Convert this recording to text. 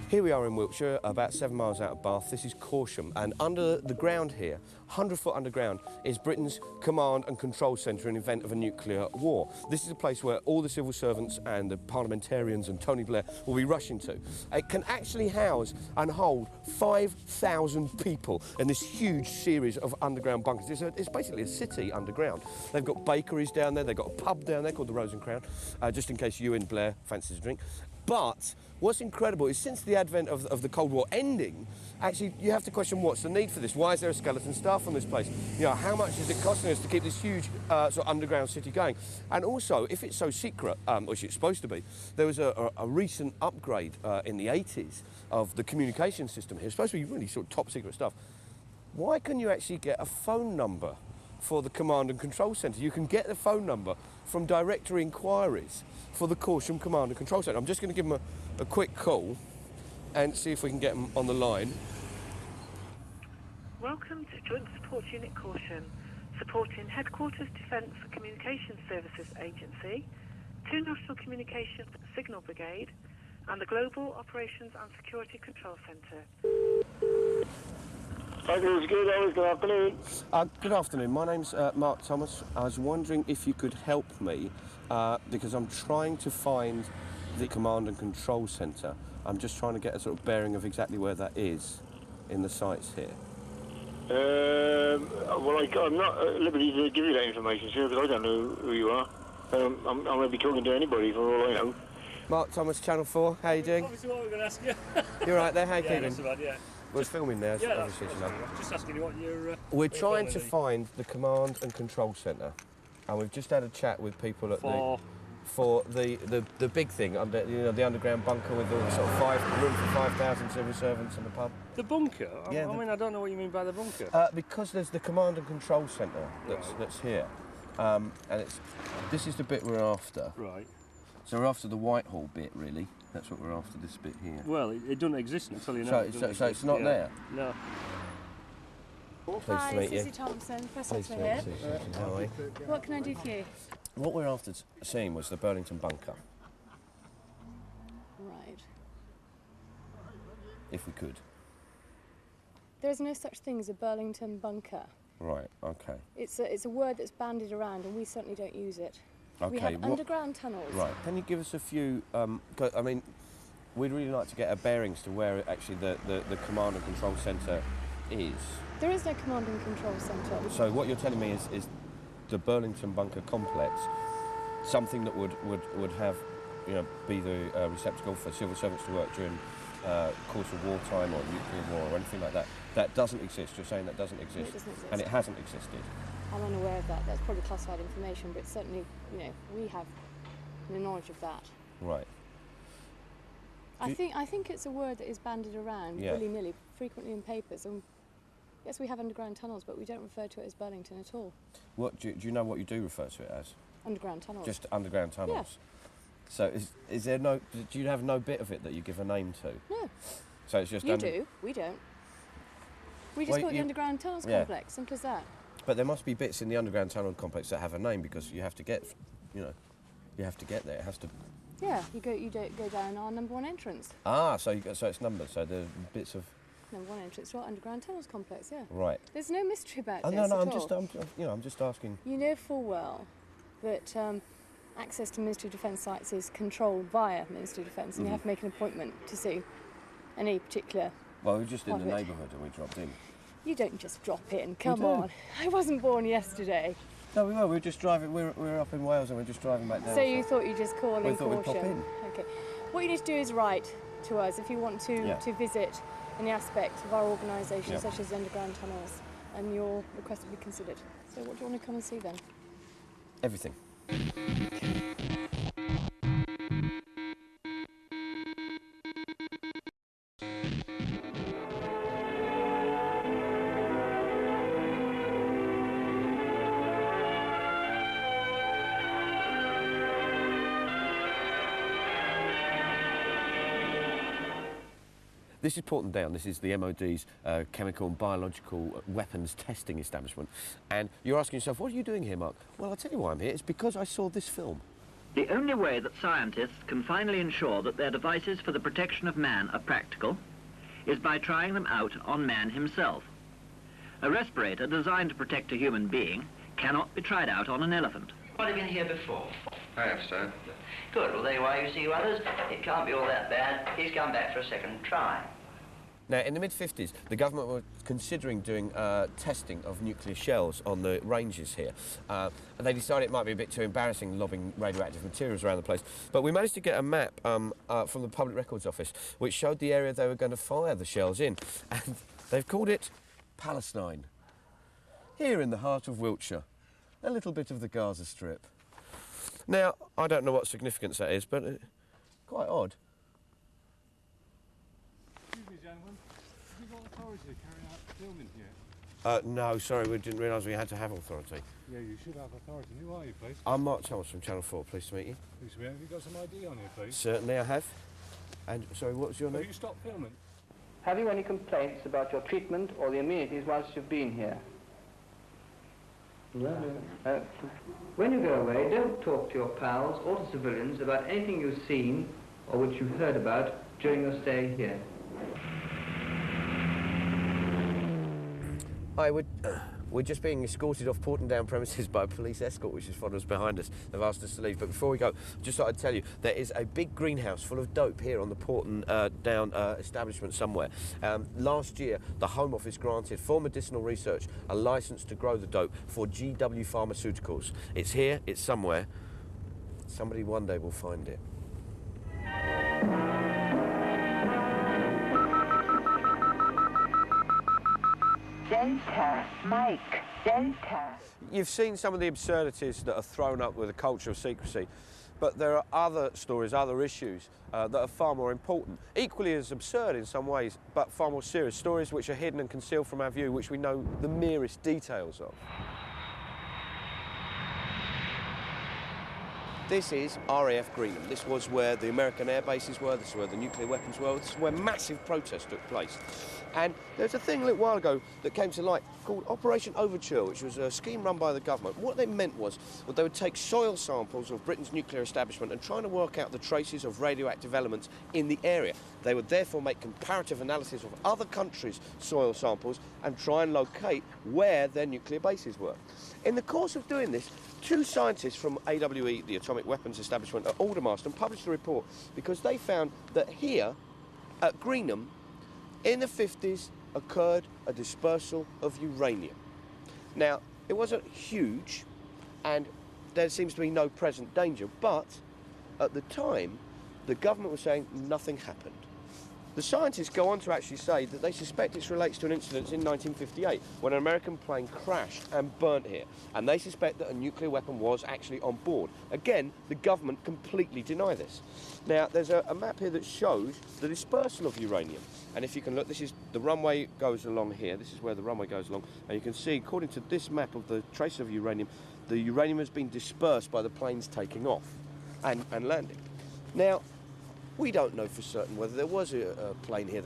Here we are in Wiltshire, about 7 miles out of Bath. This is Corsham, and under the ground here, 100 foot underground, is Britain's command and control centre in event of a nuclear war. This is a place where all the civil servants and the parliamentarians and Tony Blair will be rushing to. It can actually house and hold 5,000 people in this huge series of underground bunkers. It's basically a city underground. They've got bakeries down there, they've got a pub down there called the Rose and Crown, just in case you and Blair fancies a drink. But what's incredible is since the advent of the Cold War ending, actually you have to question what's the need for this? Why is there a skeleton staff on this place? You know, how much is it costing us to keep this huge sort of underground city going? And also, if it's so secret, which it's supposed to be, there was a recent upgrade in the 80s of the communication system here. It's supposed to be really sort of top secret stuff. Why can you actually get a phone number for the command and control centre? You can get the phone number from directory inquiries for the Corsham Command and Control Centre. I'm just going to give them a quick call and see if we can get them on the line. Welcome to Joint Support Unit Corsham, supporting Headquarters Defence Communications Services Agency, 2 National Communications Signal Brigade, and the Global Operations and Security Control Centre. Good afternoon. Good afternoon. My name's Mark Thomas. I was wondering if you could help me because I'm trying to find the command and control centre. I'm just trying to get a sort of bearing of exactly where that is in the sites here. Well, I'm not at liberty to give you that information, sir, because I don't know who you are. I may be talking to anybody for all I know. Mark Thomas, Channel 4. How are you doing? Obviously, what we're going to ask you. You're right there. How you keeping? Not so bad, yeah. We're filming there, Yeah, obviously. just asking you what you're... We're trying to find the command and control centre, and we've just had a chat with people at for the big thing under the underground bunker with all the sort of room for 5,000 civil servants and a pub. The bunker? Yeah, I mean, I don't know what you mean by the bunker. Because there's the command and control centre that's here, and this is the bit we're after. Right. So we're after the Whitehall bit, really. That's what we're after, this bit here. Well, it doesn't exist until you know. So it's not there? No. Pleased to meet you. Susie Thompson, press Pleased to officer meet here. you, Susie. How are you? What can I do for you? What we're after seeing was the Burlington bunker, Right. if we could. There is no such thing as a Burlington bunker. Right, okay. It's a word that's bandied around and we certainly don't use it. Okay, We have underground tunnels. Right, can you give us a few, I mean, we'd really like to get our bearings to where actually the command and control centre is. There is no command and control centre. So what you're telling me is the Burlington bunker complex, something that would have, be the receptacle for civil servants to work during course of wartime or nuclear war or anything like that. That doesn't exist. You're saying that doesn't exist. No, it doesn't exist. And it hasn't existed. I'm unaware of that. That's probably classified information, but certainly, we have no knowledge of that. Right. I think it's a word that is bandied around willy-nilly, frequently in papers. And yes, we have underground tunnels, but we don't refer to it as Burlington at all. What do you know what you do refer to it as? Underground tunnels. Just underground tunnels. Yeah. So is there no? Do you have no bit of it that you give a name to? No. So it's just. You do. We don't. We just call it the underground tunnels complex. Simple as that. But there must be bits in the underground tunnel complex that have a name because you have to get, you have to get there. It has to. Yeah, you go down our number 1 entrance. Ah, so it's numbered. So the bits of. Number 1 entrance to our underground tunnels complex. Yeah. Right. There's no mystery about this. No, at I'm all. just asking. You know full well that access to Ministry of Defence sites is controlled via Ministry of Defence, and you have to make an appointment to see any particular. Well, we're just in the neighbourhood and we dropped in. You don't just drop in. Come on. I wasn't born yesterday. No, we were. We were just driving. We were up in Wales and we're just driving back down. So you thought you'd just call in thought we'd pop Corsham. in. Okay. What you need to do is write to us if you want to visit any aspect of our organisation, such as the underground tunnels, and your request will be considered. So what do you want to come and see then? Everything. This is Porton Down. This is the MOD's chemical and biological weapons testing establishment. And you're asking yourself, what are you doing here, Mark? Well, I'll tell you why I'm here. It's because I saw this film. The only way that scientists can finally ensure that their devices for the protection of man are practical is by trying them out on man himself. A respirator designed to protect a human being cannot be tried out on an elephant. Well, have you been here before? I have, sir. Good. Well, there you are. You see you others. It can't be all that bad. He's come back for a second try. Now, in the mid-50s, the government were considering doing testing of nuclear shells on the ranges here. And they decided it might be a bit too embarrassing lobbing radioactive materials around the place. But we managed to get a map from the Public Records Office which showed the area they were going to fire the shells in. And they've called it Palestine. Here in the heart of Wiltshire, a little bit of the Gaza Strip. Now, I don't know what significance that is, but quite odd. Excuse me, gentlemen. Have you got authority to carry out filming here? No, sorry, we didn't realise we had to have authority. Yeah, you should have authority. Who are you, please? I'm Mark Thomas from Channel 4, pleased to meet you. Please, have you got some ID on you, please? Certainly I have. And, sorry, what was your name? Have you stopped filming? Have you any complaints about your treatment or the amenities whilst you've been here? No. When you go away, don't talk to your pals or to civilians about anything you've seen or which you've heard about during your stay here. We're just being escorted off Portendown premises by a police escort which has followed us behind us. They've asked us to leave. But before we go, just thought I'd tell you, there is a big greenhouse full of dope here on the Portendown establishment somewhere. Last year, the Home Office granted for medicinal research a licence to grow the dope for GW Pharmaceuticals. It's here, it's somewhere. Somebody one day will find it. Delta, Mike, Delta. You've seen some of the absurdities that are thrown up with a culture of secrecy, but there are other stories, other issues that are far more important. Equally as absurd in some ways, but far more serious. Stories which are hidden and concealed from our view, which we know the merest details of. This is RAF Greenham. This was where the American air bases were, this is where the nuclear weapons were, this is where massive protests took place. And there's a thing a little while ago that came to light called Operation Overture, which was a scheme run by the government. What they meant was that they would take soil samples of Britain's nuclear establishment and try to work out the traces of radioactive elements in the area. They would therefore make comparative analysis of other countries' soil samples and try and locate where their nuclear bases were. In the course of doing this, two scientists from AWE, the Atomic Weapons Establishment at Aldermaston, published a report because they found that here at Greenham, in the 50s, occurred a dispersal of uranium. Now, it wasn't huge, and there seems to be no present danger, but at the time, the government was saying nothing happened. The scientists go on to actually say that they suspect it relates to an incident in 1958 when an American plane crashed and burnt here, and they suspect that a nuclear weapon was actually on board. Again, the government completely deny this. Now, there's a map here that shows the dispersal of uranium, and if you can look, this is the runway goes along here, this is where the runway goes along, and you can see, according to this map of the traces of uranium, the uranium has been dispersed by the planes taking off and landing. Now, we don't know for certain whether there was a plane here